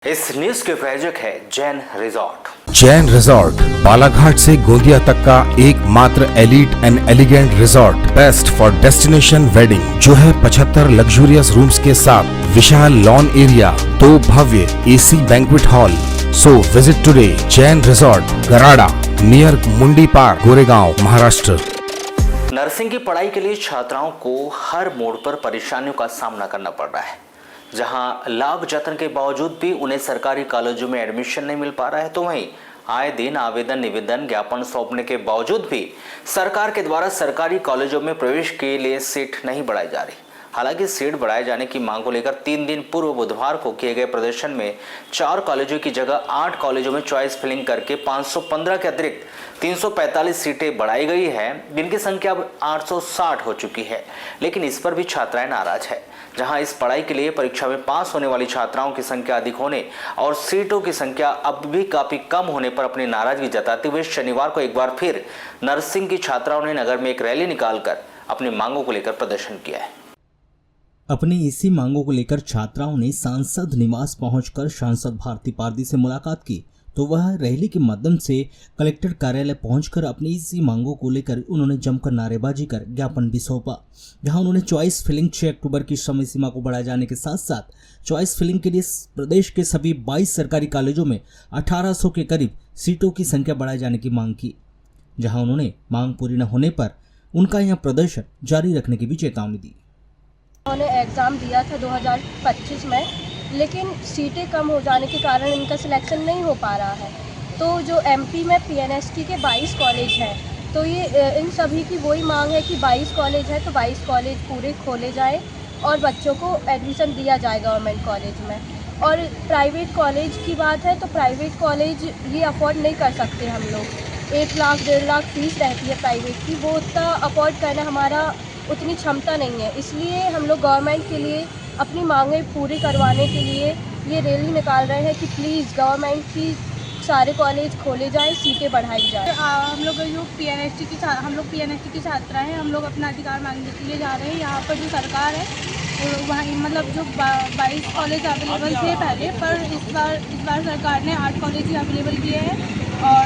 इस न्यूज के प्रायोजक है जैन रिजॉर्ट। जैन रिजॉर्ट बालाघाट से गोंदिया तक का एकमात्र elite and elegant resort, best for destination wedding, जो है 75 लग्जूरियस रूम्स के साथ विशाल लॉन एरिया, 2 भव्य AC banquet hall. So visit today Jain resort, Garada, near Mundi park, Goregaon, Maharashtra. Nursing की पढ़ाई के लिए छात्राओं को हर मोड़ पर परेशानियों का सामना करना पड़ रहा है। जहां लाभ जतन के बावजूद भी उन्हें सरकारी कॉलेजों में एडमिशन नहीं मिल पा रहा है, तो वहीं आए दिन आवेदन निवेदन ज्ञापन सौंपने के बावजूद भी सरकार के द्वारा सरकारी कॉलेजों में प्रवेश के लिए सीट नहीं बढ़ाई जा रही। हालांकि सीट बढ़ाए जाने की मांग को लेकर 3 दिन पूर्व बुधवार को किए गए प्रदर्शन में 4 कॉलेजों की जगह 8 कॉलेजों में चॉइस फिलिंग करके 515 के अतिरिक्त 345 सीटें बढ़ाई गई है, जिनकी संख्या अब 860 हो चुकी है। लेकिन इस पर भी छात्राएं नाराज है। जहां इस पढ़ाई के लिए परीक्षा में पास होने वाली छात्राओं की संख्या अधिक होने और सीटों की संख्या अब भी काफी कम होने पर अपनी नाराजगी जताते हुए शनिवार को एक बार फिर नर्सिंग की छात्राओं ने नगर में एक रैली निकालकर अपनी मांगों को लेकर प्रदर्शन किया है। अपनी इसी मांगों को लेकर छात्राओं ने सांसद निवास पहुंचकर सांसद भारती पारदी से मुलाकात की, तो वह रैली के माध्यम से कलेक्टर कार्यालय पहुंचकर अपनी इसी मांगों को लेकर उन्होंने जमकर नारेबाजी कर ज्ञापन भी सौंपा। जहां उन्होंने चॉइस फिलिंग 6 अक्टूबर की समय सीमा को बढ़ाए जाने के साथ साथ चॉइस फिलिंग के लिए प्रदेश के सभी 22 सरकारी कॉलेजों में 1800 के करीब सीटों की संख्या बढ़ाए जाने की मांग की। जहां उन्होंने मांग पूरी न होने पर उनका यह प्रदर्शन जारी रखने की भी चेतावनी दी। उन्होंने एग्ज़ाम दिया था 2025 में, लेकिन सीटें कम हो जाने के कारण इनका सिलेक्शन नहीं हो पा रहा है। तो जो एमपी में पीएनएसटी के 22 कॉलेज हैं, तो ये इन सभी की वही मांग है कि 22 कॉलेज है तो 22 कॉलेज पूरे खोले जाए और बच्चों को एडमिशन दिया जाए गवर्नमेंट कॉलेज में। और प्राइवेट कॉलेज की बात है तो प्राइवेट कॉलेज ये अफोर्ड नहीं कर सकते हम लोग। 1 लाख 1.5 लाख फीस रहती है प्राइवेट की, वो उतना अफोर्ड करना हमारा उतनी क्षमता नहीं है। इसलिए हम लोग गवर्नमेंट के लिए अपनी मांगें पूरी करवाने के लिए ये रैली निकाल रहे हैं कि प्लीज़ गवर्नमेंट की सारे कॉलेज खोले जाएं, सीटें बढ़ाई जाएं। हम लोग जो पीएनएसटी की छात्रा हैं, हम लोग अपना अधिकार मांगने के लिए जा रहे हैं। यहाँ पर जो सरकार है वहाँ मतलब जो 22 कॉलेज अवेलेबल थे पहले, पर इस बार सरकार ने 8 कॉलेज ही अवेलेबल किए हैं। और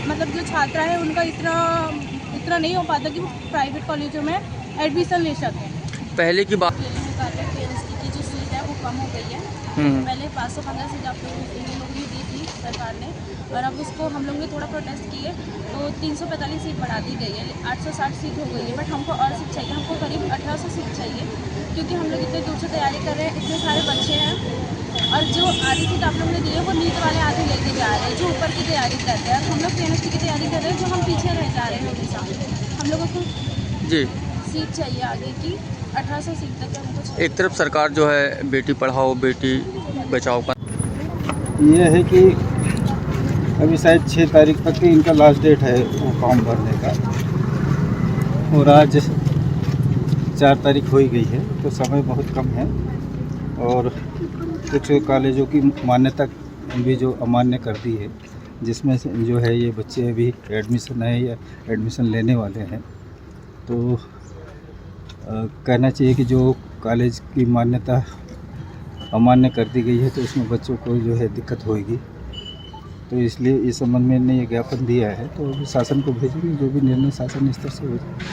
मतलब जो छात्रा है उनका इतना नहीं हो पाता कि वो प्राइवेट कॉलेजों में एडमिशन ले सकें। पहले की बात पीएनएसटी की जो सीट है वो कम हो गई है। पहले 515 सीट आप लोगों ने दी थी सरकार ने, और अब उसको हम लोग ने थोड़ा प्रोटेस्ट किए तो 345 सीट बढ़ा दी गई है, 860 सीट हो गई है। बट हमको और सीट चाहिए, हमको करीब 1800 सीट चाहिए, क्योंकि हम लोग इतने दूर से तैयारी कर रहे हैं, इतने सारे बच्चे हैं। और जो आधी सीट आप लोग ने दी है वो नीट वाले आधे लेके जा रहे हैं, जो ऊपर की तैयारी कर रहे हैं। हम लोग पीएनएसटी की तैयारी कर रहे हैं, जो हम पीछे रह जा रहे हैं हमेशा। हम लोगों को जी सीट चाहिए आगे की, 1800 सीट तक हमको चाहिए। एक तरफ सरकार जो है बेटी पढ़ाओ बेटी बचाओ का ये है कि अभी शायद 6 तारीख तक की इनका लास्ट डेट है वो फॉर्म भरने का, और आज 4 तारीख हो ही गई है, तो समय बहुत कम है। और कुछ कॉलेजों की मान्यता भी जो अमान्य कर दी है, जिसमें से जो है ये बच्चे अभी एडमिशन है या एडमिशन लेने वाले हैं। तो कहना चाहिए कि जो कॉलेज की मान्यता अमान्य कर दी गई है तो उसमें बच्चों को जो है दिक्कत होगी। तो इसलिए इस संबंध में ने ये ज्ञापन दिया है, तो शासन को भेजेंगे, जो भी निर्णय शासन स्तर से हो जाए।